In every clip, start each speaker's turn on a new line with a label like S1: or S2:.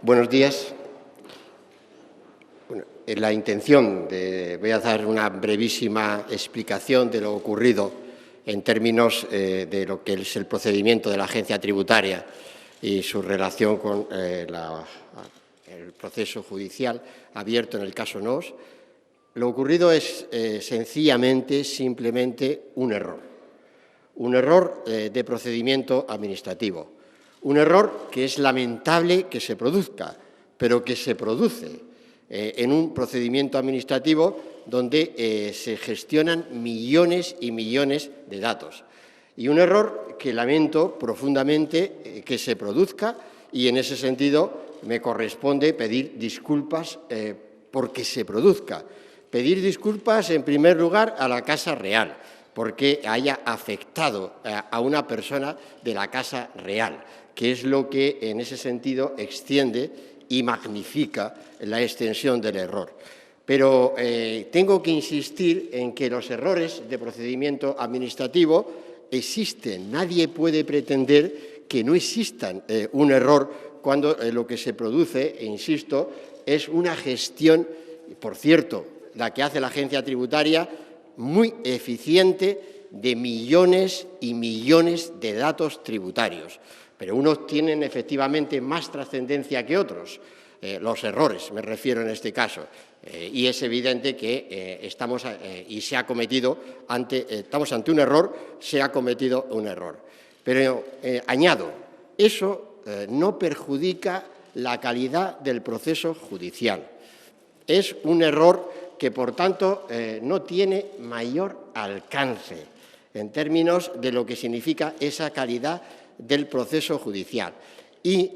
S1: Buenos días. Bueno, la intención voy a dar una brevísima explicación de lo ocurrido en términos de lo que es el procedimiento de la agencia tributaria y su relación con el proceso judicial abierto en el caso NOS. Lo ocurrido es sencillamente, simplemente un error de procedimiento administrativo. Un error que es lamentable que se produzca, pero que se produce en un procedimiento administrativo donde se gestionan millones y millones de datos. Y un error que lamento profundamente que se produzca y, en ese sentido, me corresponde pedir disculpas porque se produzca. Pedir disculpas, en primer lugar, a la Casa Real, porque haya afectado a una persona de la Casa Real, que es lo que, en ese sentido, extiende y magnifica la extensión del error. Pero tengo que insistir en que los errores de procedimiento administrativo existen. Nadie puede pretender que no existan un error cuando lo que se produce, e insisto, es una gestión, por cierto, la que hace la agencia tributaria, muy eficiente de millones y millones de datos tributarios. Pero unos tienen efectivamente más trascendencia que otros, los errores, me refiero en este caso, y es evidente que estamos ante un error, se ha cometido un error. Pero añado, eso no perjudica la calidad del proceso judicial. Es un error que, por tanto, no tiene mayor alcance en términos de lo que significa esa calidad del proceso judicial. Y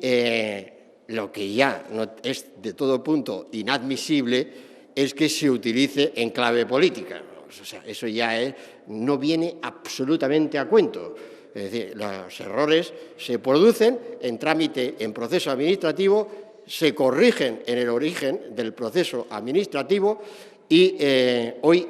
S1: lo que ya no es de todo punto inadmisible es que se utilice en clave política. O sea, eso ya no viene absolutamente a cuento. Es decir, los errores se producen en trámite, en proceso administrativo, se corrigen en el origen del proceso administrativo y hoy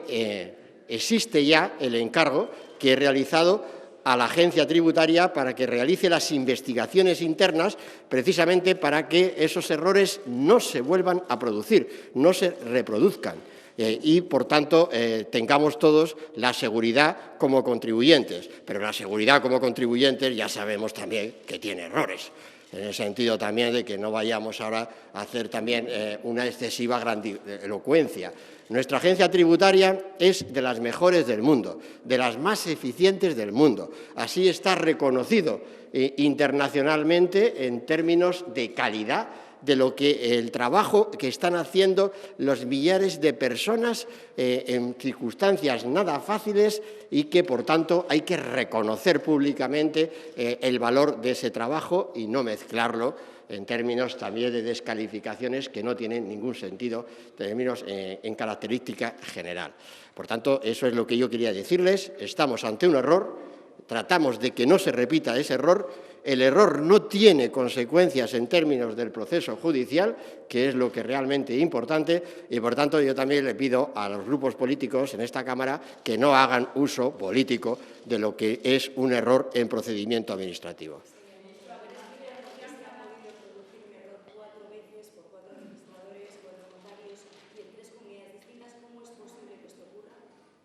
S1: existe ya el encargo que he realizado a la agencia tributaria para que realice las investigaciones internas, precisamente para que esos errores no se vuelvan a producir, no se reproduzcan y, por tanto, tengamos todos la seguridad como contribuyentes. Pero la seguridad como contribuyentes ya sabemos también que tiene errores, en el sentido también de que no vayamos ahora a hacer también una excesiva grandilocuencia. Nuestra agencia tributaria es de las mejores del mundo, de las más eficientes del mundo. Así está reconocido internacionalmente en términos de calidad de lo que el trabajo que están haciendo los millares de personas en circunstancias nada fáciles y que, por tanto, hay que reconocer públicamente el valor de ese trabajo y no mezclarlo en términos también de descalificaciones que no tienen ningún sentido en característica general. Por tanto, eso es lo que yo quería decirles. Estamos ante un error, tratamos de que no se repita ese error. El error no tiene consecuencias en términos del proceso judicial, que es lo que realmente es importante, y, por tanto, yo también le pido a los grupos políticos en esta Cámara que no hagan uso político de lo que es un error en procedimiento administrativo.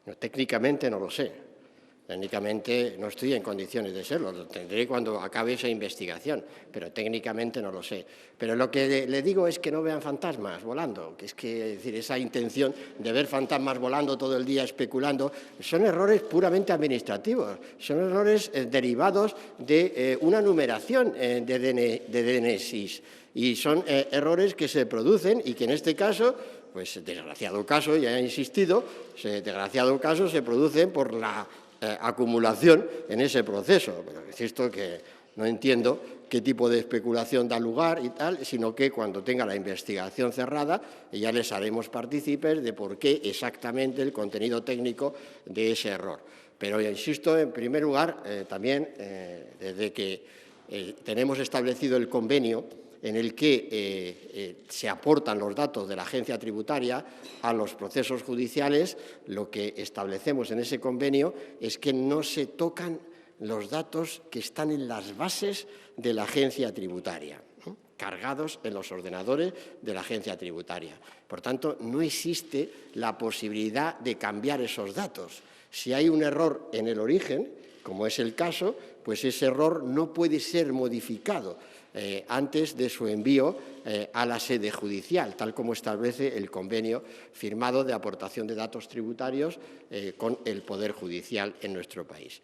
S1: No, técnicamente no lo sé. Técnicamente no estoy en condiciones de serlo, lo tendré cuando acabe esa investigación, pero técnicamente no lo sé. Pero lo que le digo es que no vean fantasmas volando, que es decir, esa intención de ver fantasmas volando todo el día especulando, son errores puramente administrativos, son errores derivados de una numeración de DNSIs y son errores que se producen y que en este caso, pues desgraciado caso, ya he insistido, desgraciado caso se producen por la acumulación en ese proceso. Pero insisto que no entiendo qué tipo de especulación da lugar y tal, sino que cuando tenga la investigación cerrada ya les haremos partícipes de por qué exactamente el contenido técnico de ese error. Pero ya insisto, en primer lugar, también desde que tenemos establecido el convenio en el que se aportan los datos de la agencia tributaria a los procesos judiciales, lo que establecemos en ese convenio es que no se tocan los datos que están en las bases de la agencia tributaria. cargados en los ordenadores de la agencia tributaria. Por tanto, no existe la posibilidad de cambiar esos datos. Si hay un error en el origen, como es el caso, pues ese error no puede ser modificado antes de su envío a la sede judicial, tal como establece el convenio firmado de aportación de datos tributarios con el Poder Judicial en nuestro país.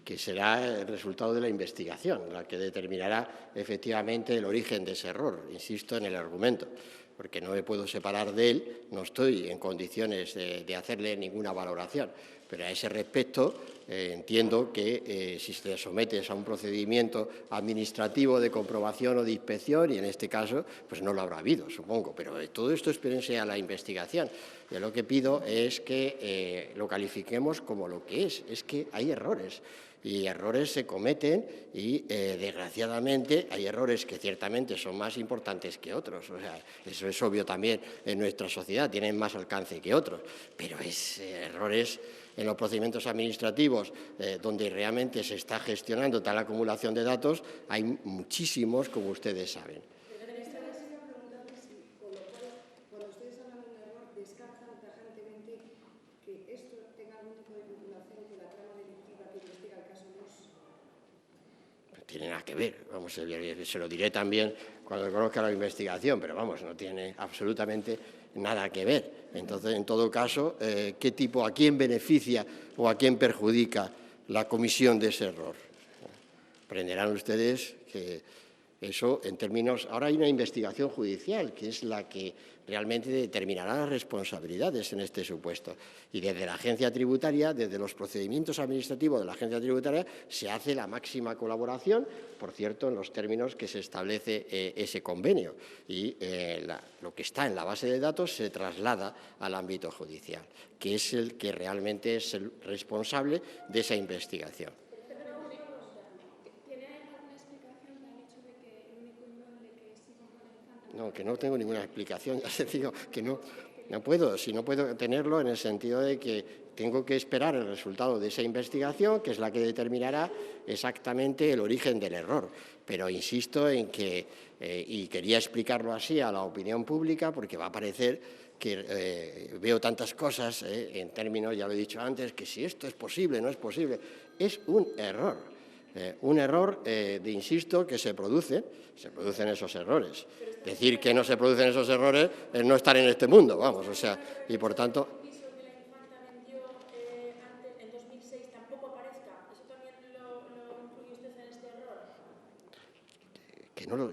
S1: Que será el resultado de la investigación, la que determinará efectivamente el origen de ese error. Insisto en el argumento, porque no me puedo separar de él, no estoy en condiciones de hacerle ninguna valoración. Pero a ese respecto entiendo que si te sometes a un procedimiento administrativo de comprobación o de inspección, y en este caso pues no lo habrá habido, supongo, pero todo esto espérense a la investigación. Yo lo que pido es que lo califiquemos como lo que es que hay errores. Y errores se cometen y, desgraciadamente, hay errores que ciertamente son más importantes que otros. O sea, eso es obvio también en nuestra sociedad, tienen más alcance que otros. Pero es errores en los procedimientos administrativos donde realmente se está gestionando tal acumulación de datos, hay muchísimos, como ustedes saben. Tiene nada que ver, vamos, se lo diré también cuando conozca la investigación, pero vamos, no tiene absolutamente nada que ver. Entonces, en todo caso, ¿qué tipo, a quién beneficia o a quién perjudica la comisión de ese error? Aprenderán ustedes que eso, en términos… Ahora hay una investigación judicial, que es la que realmente determinará las responsabilidades en este supuesto. Y desde la agencia tributaria, desde los procedimientos administrativos de la agencia tributaria, se hace la máxima colaboración, por cierto, en los términos que se establece ese convenio. Y lo que está en la base de datos se traslada al ámbito judicial, que es el que realmente es el responsable de esa investigación. No, que no tengo ninguna explicación, ya les digo que no puedo, si no puedo tenerlo en el sentido de que tengo que esperar el resultado de esa investigación, que es la que determinará exactamente el origen del error. Pero insisto en que, y quería explicarlo así a la opinión pública, porque va a parecer que veo tantas cosas en términos, ya lo he dicho antes, que si esto es posible, no es posible. Es un error. Insisto, que se producen esos errores. Decir que no se producen esos errores es no estar en este mundo, vamos, o sea, y por tanto…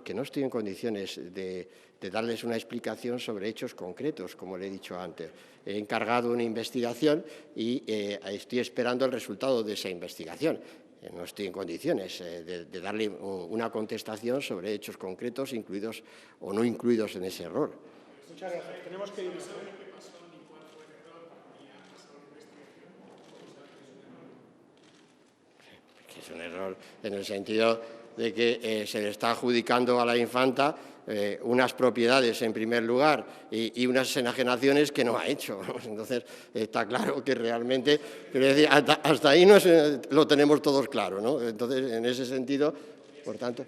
S1: Que no estoy en condiciones de darles una explicación sobre hechos concretos, como le he dicho antes. He encargado una investigación y estoy esperando el resultado de esa investigación. No estoy en condiciones de darle una contestación sobre hechos concretos incluidos o no incluidos en ese error.
S2: Muchas gracias. Tenemos que ir.
S1: Es un error en el sentido de que se le está adjudicando a la infanta unas propiedades en primer lugar y unas enajenaciones que no ha hecho. Entonces, está claro que realmente, quiero decir, hasta ahí lo tenemos todos claro, ¿no? Entonces, en ese sentido, por tanto,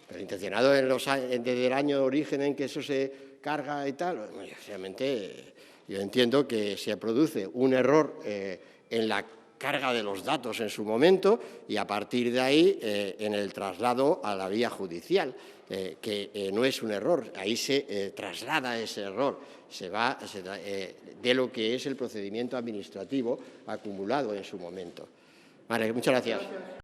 S1: pero intencionado desde el año de origen en que eso se carga y tal, realmente yo entiendo que se produce un error en la carga de los datos en su momento y a partir de ahí en el traslado a la vía judicial, que no es un error, ahí se traslada ese error, se va de lo que es el procedimiento administrativo acumulado en su momento. Vale, muchas gracias.